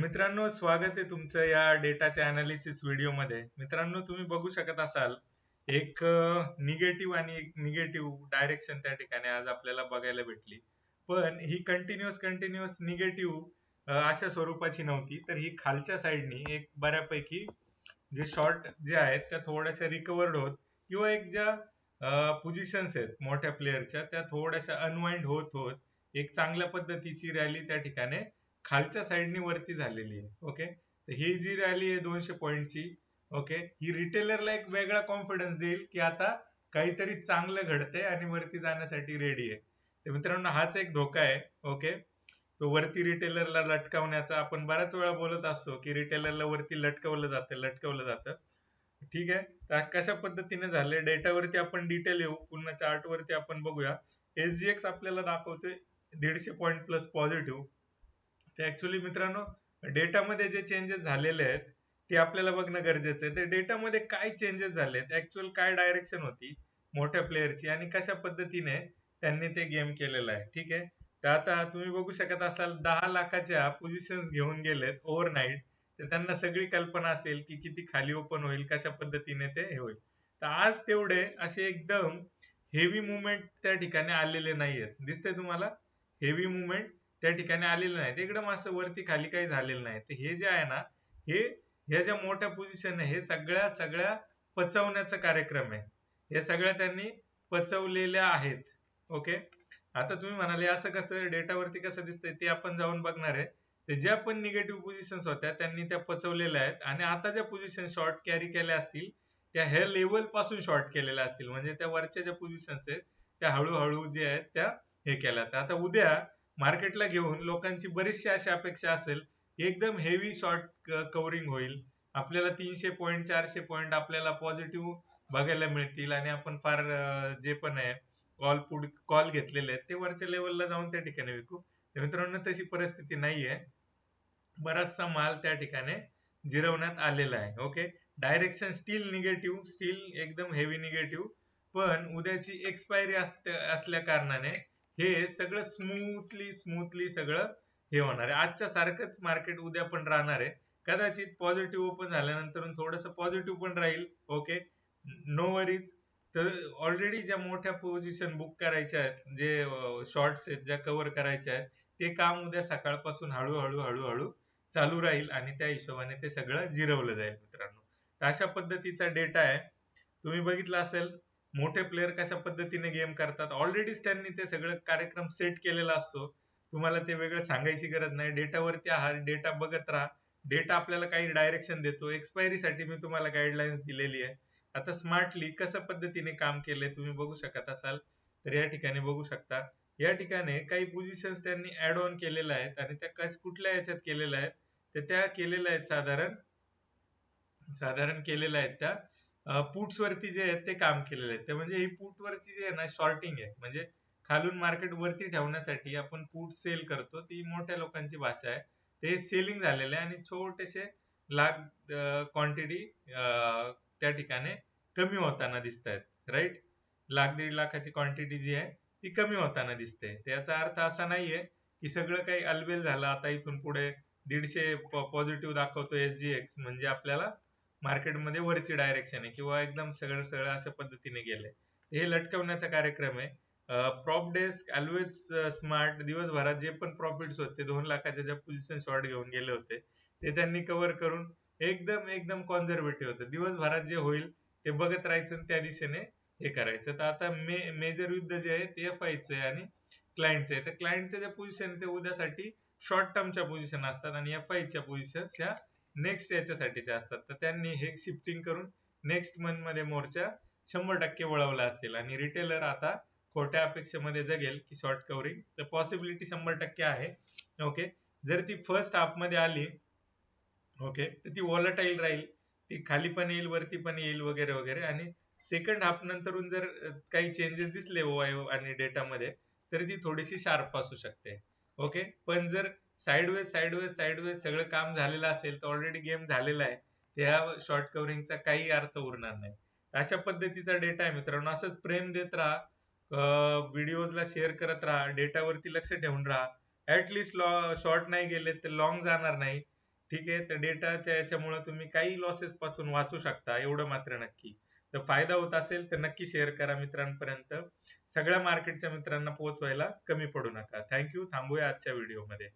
मित्रांनो, स्वागत आहे तुमचं या डेटाच्या अनालिसिस व्हिडिओमध्ये. मित्रांनो, तुम्ही बघू शकत असाल एक निगेटिव्ह आणि एक निगेटिव्ह डायरेक्शन त्या ठिकाणी आज आपल्याला बघायला भेटली. पण ही कंटिन्युअस निगेटिव्ह अशा स्वरूपाची नव्हती. तर ही खालच्या साईडनी एक बऱ्यापैकी जे शॉर्ट जे आहेत त्या थोड्याशा रिकवर्ड होत किंवा एक ज्या पोझिशन्स आहेत मोठ्या प्लेअरच्या त्या थोड्याशा अनवाइंड होत होत एक चांगल्या पद्धतीची रॅली त्या ठिकाणी खालच्या साईडनी वरती झालेली आहे. ओके, तर ही जी रॅली आहे 200 पॉईंटची, ओके, ही रिटेलरला एक वेगळा कॉन्फिडन्स देईल की आता काहीतरी चांगलं घडतंय आणि वरती जाण्यासाठी रेडी आहे. तर मित्रांनो, हाच एक धोका आहे. ओके, तो वरती रिटेलरला लटकावण्याचा आपण बऱ्याच वेळा बोलत असतो की रिटेलरला वरती लटकवलं जातं. ठीक आहे, तर कशा पद्धतीने झाले डेटावरती आपण डिटेल येऊ, पुन्हा चार्ट वरती आपण बघूया. SGX आपल्याला दाखवतोय 150 पॉईंट प्लस पॉझिटिव्ह. ते ऍक्च्युली मित्रांनो, डेटामध्ये जे चेंजेस झालेले आहेत ते आपल्याला बघणं गरजेचं आहे. तर डेटामध्ये काय चेंजेस झालेत, ऍक्च्युअल काय डायरेक्शन होती मोठ्या प्लेअरची आणि कशा पद्धतीने त्यांनी ते गेम केलेलं आहे. ठीक आहे, तर आता तुम्ही बघू शकत असाल 10 लाखाच्या पोझिशन्स घेऊन गेलेत ओव्हरनाईट. तर त्यांना सगळी कल्पना असेल की किती खाली ओपन होईल, कशा पद्धतीने ते हे होईल. तर आज तेवढे असे एकदम हेवी मुवमेंट त्या ठिकाणी आलेले नाहीयेत. दिसतंय तुम्हाला? हेवी मुवमेंट त्या ठिकाणी आलेलं नाही. ते एकदम असं वरती खाली काही झालेलं नाही. तर हे जे आहे ना, हे ह्या ज्या मोठ्या पोझिशन आहे हे सगळ्या सगळ्या पचवण्याचा कार्यक्रम आहे. हे सगळ्या त्यांनी पचवलेल्या आहेत. ओके, आता तुम्ही म्हणाले असं कसं डेटावरती कसं दिसतंय ते आपण जाऊन बघणार आहे. तर ज्या पण निगेटिव्ह पोझिशन्स होत्या त्यांनी त्या पचवलेल्या आहेत आणि आता ज्या पोझिशन शॉर्ट कॅरी केल्या असतील त्या ह्या लेवल पासून शॉर्ट केलेल्या असतील. म्हणजे त्या वरच्या ज्या पोझिशन्स आहेत त्या हळूहळू जे आहेत त्या हे केल्या. आता उद्या मार्केटला घेऊन लोकांची बरीचशी अशी अपेक्षा असेल की एकदम हेवी शॉर्ट कव्हरिंग होईल. आपल्याला 300 पॉईंट 400 पॉईंट आपल्याला पॉझिटिव्ह बघायला मिळतील आणि आपण फार जे पण आहे कॉल घेतलेले आहेत ते वरच्या लेवलला जाऊन त्या ठिकाणी विकू. तर मित्रांनो, तशी परिस्थिती नाहीये. बराचसा माल त्या ठिकाणी जिरवण्यात आलेला आहे. Okay, direction steel negative, steel एकदम हेवी निगेटिव्ह. पण उद्याची एक्सपायरी असल्या कारणाने हे सगळं स्मूथली सगळं हे होणार आहे. आजच्या सारखंच मार्केट उद्या पण राहणार आहे. कदाचित पॉझिटिव्ह ओपन झाल्यानंतर थोडस पॉझिटिव्ह पण राहील. Okay, no worries. तर ऑलरेडी ज्या मोठ्या पोझिशन बुक करायच्या आहेत, जे शॉर्ट्स आहेत ज्या कव्हर करायच्या आहेत, ते काम उद्या सकाळपासून हळूहळू हळूहळू चालू राहील आणि त्या हिशोबाने ते सगळं जिरवलं जाईल मित्रांनो. तर अशा पद्धतीचा डेटा आहे. तुम्ही बघितलं असेल मोठे प्लेयर कशा पद्धतीने गेम करतात. ऑलरेडीच त्यांनी ते सगळं कार्यक्रम सेट केलेला असतो. तुम्हाला ते वेगळं सांगायची गरज नाही. डेटावरती आहात, डेटा बघत राहा. डेटा आपल्याला काही डायरेक्शन देतो. एक्सपायरीसाठी मी तुम्हाला गाईडलाईन्स दिलेली आहे. आता स्मार्टली कशा पद्धतीने काम केले तुम्ही बघू शकत असाल. तर या ठिकाणी बघू शकता, या ठिकाणी काही पोझिशन्स त्यांनी ऍड ऑन केलेल्या आहेत आणि त्या कुठल्या याच्यात केलेल्या आहेत, तर त्या केलेल्या आहेत साधारण साधारण केलेल्या आहेत त्या पुट्स वरती जे आहेत ते काम केलेले आहेत. ते म्हणजे ही पुट वरची जी आहे ना शॉर्टिंग आहे. म्हणजे खालून मार्केट वरती ठेवण्यासाठी आपण पुट सेल करतो, ती मोठ्या लोकांची भाषा आहे. ते सेलिंग झालेले आहे आणि छोटेसे लाख क्वांटिटी त्या ठिकाणी कमी होताना दिसत आहेत. राईट, लाख दीड लाखाची क्वांटिटी जी आहे ती कमी होताना दिसते. त्याचा अर्थ असा नाहीये की सगळं काही अलबेल झालं आता इथून पुढे 150 पॉझिटिव्ह दाखवतो SGX म्हणजे आपल्याला मार्केटमध्ये वरची डायरेक्शन आहे किंवा एकदम सगळं सगळं अशा पद्धतीने गेलंय. हे लटकवण्याचा कार्यक्रम आहे. Prop desk always smart. दिवसभरात जे पण प्रॉफिट्स होते 2 लाखाच्या ज्या पोझिशन शॉर्ट घेऊन गेले होते ते त्यांनी कव्हर करून एकदम एकदम कॉन्झर्वेटिव्ह होतं. दिवसभरात जे होईल ते बघत राहायचं आणि त्या दिशेने हे करायचं. तर आता मेजर युद्ध जे आहे ते FIचं आहे आणि क्लायंटचं आहे. तर क्लायंटच्या ज्या पोझिशन ते उद्यासाठी शॉर्ट टर्मच्या पोझिशन असतात आणि FIच्या पोझिशन ह्या नेक्स्ट याच्यासाठीच्या असतात. तर त्यांनी हे शिफ्टिंग करून नेक्स्ट मंथ मध्ये मोर्चा 100% वळवला असेल आणि रिटेलर आता खोट्या अपेक्षेमध्ये जगेल की शॉर्ट कव्हरिंग. तर पॉसिबिलिटी 100% आहे. ओके, जर ती फर्स्ट हाफ मध्ये आली, ओके, तर ती वॉलटाईल राहील. ती खाली पण येईल, वरती पण येईल वगैरे वगैरे. आणि सेकंड हाफ नंतरून जर काही चेंजेस दिसले OIO आणि डेटामध्ये तर ती थोडीशी शार्प असू शकते. ओके, पण जर साईडवेज सगळं काम झालेलं असेल तर ऑलरेडी गेम झालेला आहे. त्या शॉर्ट कव्हरिंगचा काही अर्थ उरणार नाही. अशा पद्धतीचा डेटा आहे मित्रांनो. असंच प्रेम देत राहा, व्हिडिओजला शेअर करत राहा, डेटावरती लक्ष ठेवून राहा. ऍटलिस्ट शॉर्ट नाही गेले तर लॉंग जाणार नाही. ठीक आहे. तर डेटाच्या याच्यामुळे तुम्ही काही लॉसेस पासून वाचू शकता, एवढं मात्र नक्की. तर फायदा होत असेल तर नक्की शेअर करा मित्रांपर्यंत. सगळ्या मार्केटच्या मित्रांना पोहोचवायला कमी पडू नका. थँक्यू. थांबूया आजच्या व्हिडिओमध्ये.